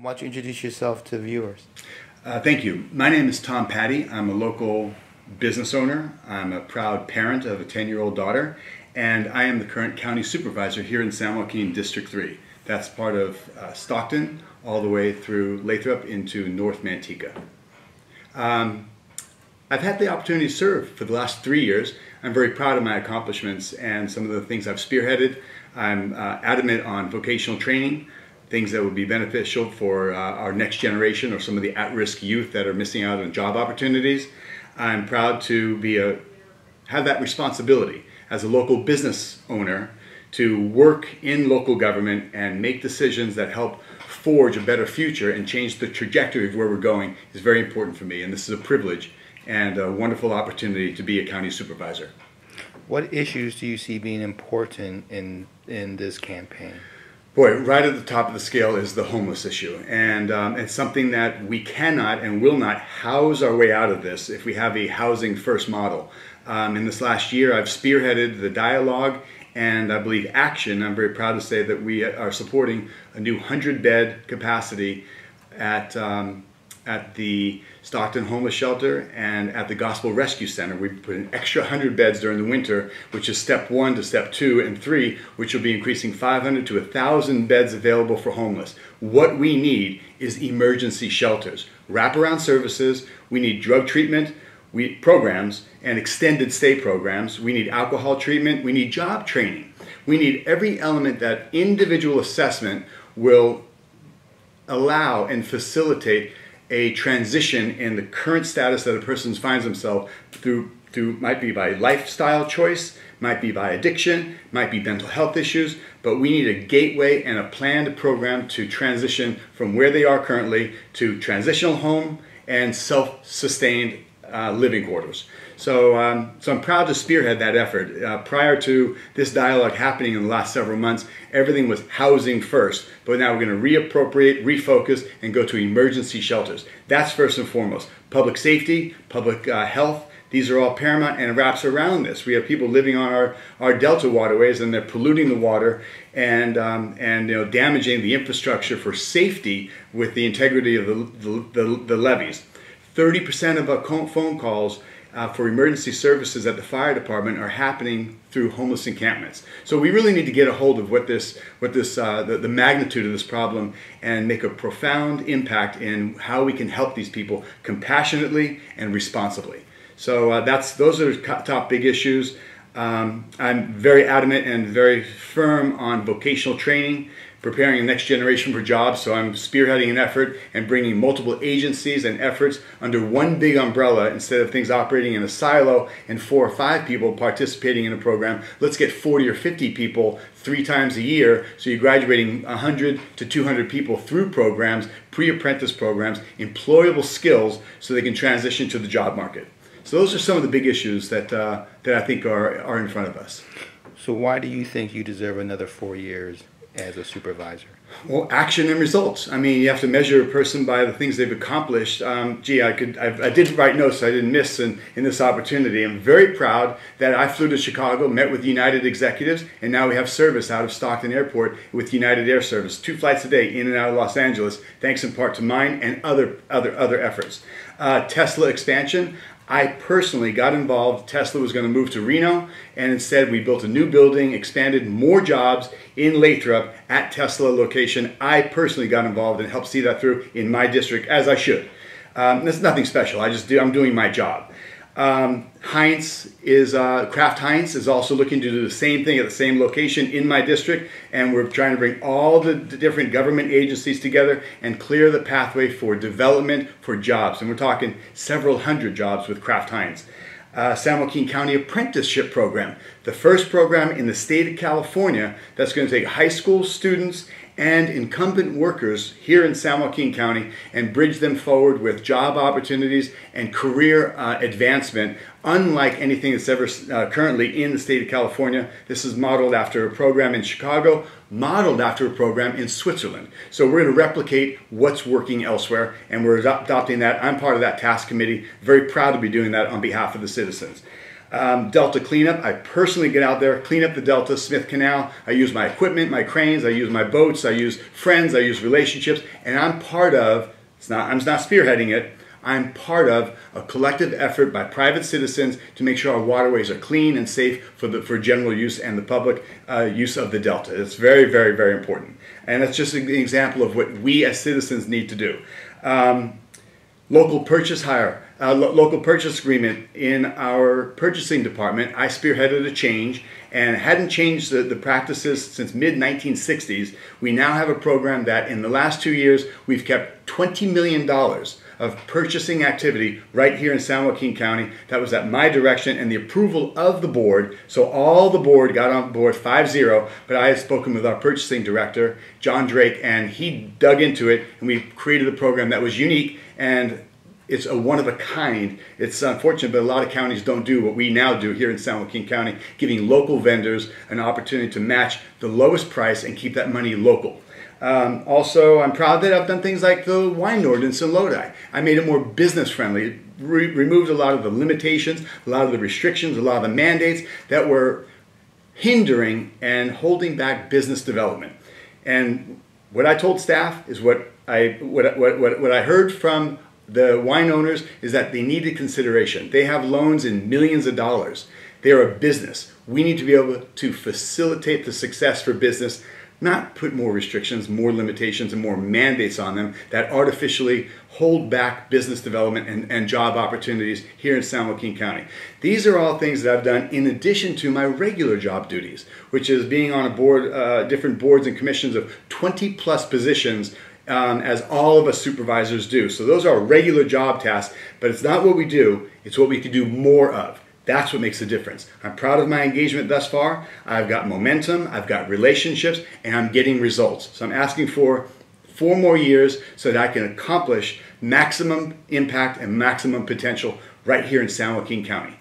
Why don't you introduce yourself to viewers? Thank you. My name is Patti. I'm a local business owner. I'm a proud parent of a 10-year-old daughter, and I am the current county supervisor here in San Joaquin District 3. That's part of Stockton all the way through Lathrop into North Manteca. I've had the opportunity to serve for the last 3 years. I'm very proud of my accomplishments and some of the things I've spearheaded. I'm adamant on vocational training, things that would be beneficial for our next generation or some of the at-risk youth that are missing out on job opportunities. I'm proud to have that responsibility as a local business owner to work in local government and make decisions that help forge a better future and change the trajectory of where we're going is very important for me. And this is a privilege and a wonderful opportunity to be a county supervisor. What issues do you see being important in this campaign? Boy, right at the top of the scale is the homeless issue, and it's something that we cannot and will not house our way out of this if we have a housing first model. In this last year, I've spearheaded the dialogue and I believe action. I'm very proud to say that we are supporting a new 100-bed capacity at the Stockton Homeless Shelter and at the Gospel Rescue Center. We put an extra 100 beds during the winter, which is step 1 to step 2 and 3, which will be increasing 500 to 1,000 beds available for homeless. What we need is emergency shelters, wraparound services. We need drug treatment programs and extended stay programs. We need alcohol treatment. We need job training. We need every element that individual assessment will allow and facilitate a transition in the current status that a person finds himself through might be by lifestyle choice, might be by addiction, might be mental health issues, but we need a gateway and a planned program to transition from where they are currently to transitional home and self-sustained living quarters. So I'm proud to spearhead that effort. Prior to this dialogue happening in the last several months, everything was housing first, but now we're going to reappropriate, refocus, and go to emergency shelters. That's first and foremost. Public safety, public health, these are all paramount, and it wraps around this. We have people living on our delta waterways, and they're polluting the water and damaging the infrastructure for safety with the integrity of the levees. 30% of our phone calls for emergency services at the fire department are happening through homeless encampments. So we really need to get a hold of the magnitude of this problem and make a profound impact in how we can help these people compassionately and responsibly. So those are the top big issues. I'm very adamant and very firm on vocational training, preparing the next generation for jobs, so I'm spearheading an effort and bringing multiple agencies and efforts under one big umbrella instead of things operating in a silo and 4 or 5 people participating in a program. Let's get 40 or 50 people 3 times a year, so you're graduating 100 to 200 people through programs, pre-apprentice programs, employable skills so they can transition to the job market. So those are some of the big issues that I think are in front of us. So why do you think you deserve another 4 years as a supervisor? Well, action and results. I mean, you have to measure a person by the things they've accomplished. I did write notes I didn't miss in this opportunity. I'm very proud that I flew to Chicago, met with United executives, and now we have service out of Stockton Airport with United Air Service, 2 flights a day in and out of Los Angeles, thanks in part to mine and other efforts. Tesla expansion. I personally got involved. Tesla was going to move to Reno, and instead we built a new building, expanded more jobs in Lathrop at Tesla location. I personally got involved and helped see that through in my district, as I should. That's nothing special. I'm doing my job. Kraft Heinz is also looking to do the same thing at the same location in my district, and we're trying to bring all the different government agencies together and clear the pathway for development for jobs. And we're talking several hundred jobs with Kraft Heinz. San Joaquin County Apprenticeship Program, the first program in the state of California that's going to take high school students and incumbent workers here in San Joaquin County and bridge them forward with job opportunities and career advancement, unlike anything that's ever currently in the state of California. This is modeled after a program in Chicago, modeled after a program in Switzerland. So we're going to replicate what's working elsewhere, and we're adopting that. I'm part of that task committee, very proud to be doing that on behalf of the citizens. Delta cleanup. I personally get out there, clean up the Delta Smith Canal. I use my equipment, my cranes, I use my boats, I use friends, I use relationships, and I'm part of, I'm not spearheading it, I'm part of a collective effort by private citizens to make sure our waterways are clean and safe for general use and the public use of the Delta. It's very, very, very important. And that's just an example of what we as citizens need to do. Local purchase agreement in our purchasing department. I spearheaded a change and hadn't changed the practices since mid-1960s. We now have a program that in the last 2 years, we've kept $20 million of purchasing activity right here in San Joaquin County. That was at my direction and the approval of the board. So all the board got on board 5-0, but I had spoken with our purchasing director, John Drake, and he dug into it and we created a program that was unique and it's a one of a kind. It's unfortunate, but a lot of counties don't do what we now do here in San Joaquin County, giving local vendors an opportunity to match the lowest price and keep that money local. Also, I'm proud that I've done things like the wine ordinance in Lodi. I made it more business friendly, removed a lot of the limitations, a lot of the restrictions, a lot of the mandates that were hindering and holding back business development. And what I told staff is what I heard from the wine owners is that they needed consideration. They have loans in millions of dollars. They are a business. We need to be able to facilitate the success for business, not put more restrictions, more limitations, and more mandates on them that artificially hold back business development and job opportunities here in San Joaquin County. These are all things that I've done in addition to my regular job duties, which is being on a board, different boards and commissions of 20 plus positions, as all of us supervisors do. So those are regular job tasks, but it's not what we do, it's what we can do more of. That's what makes a difference. I'm proud of my engagement thus far. I've got momentum, I've got relationships, and I'm getting results. So I'm asking for 4 more years so that I can accomplish maximum impact and maximum potential right here in San Joaquin County.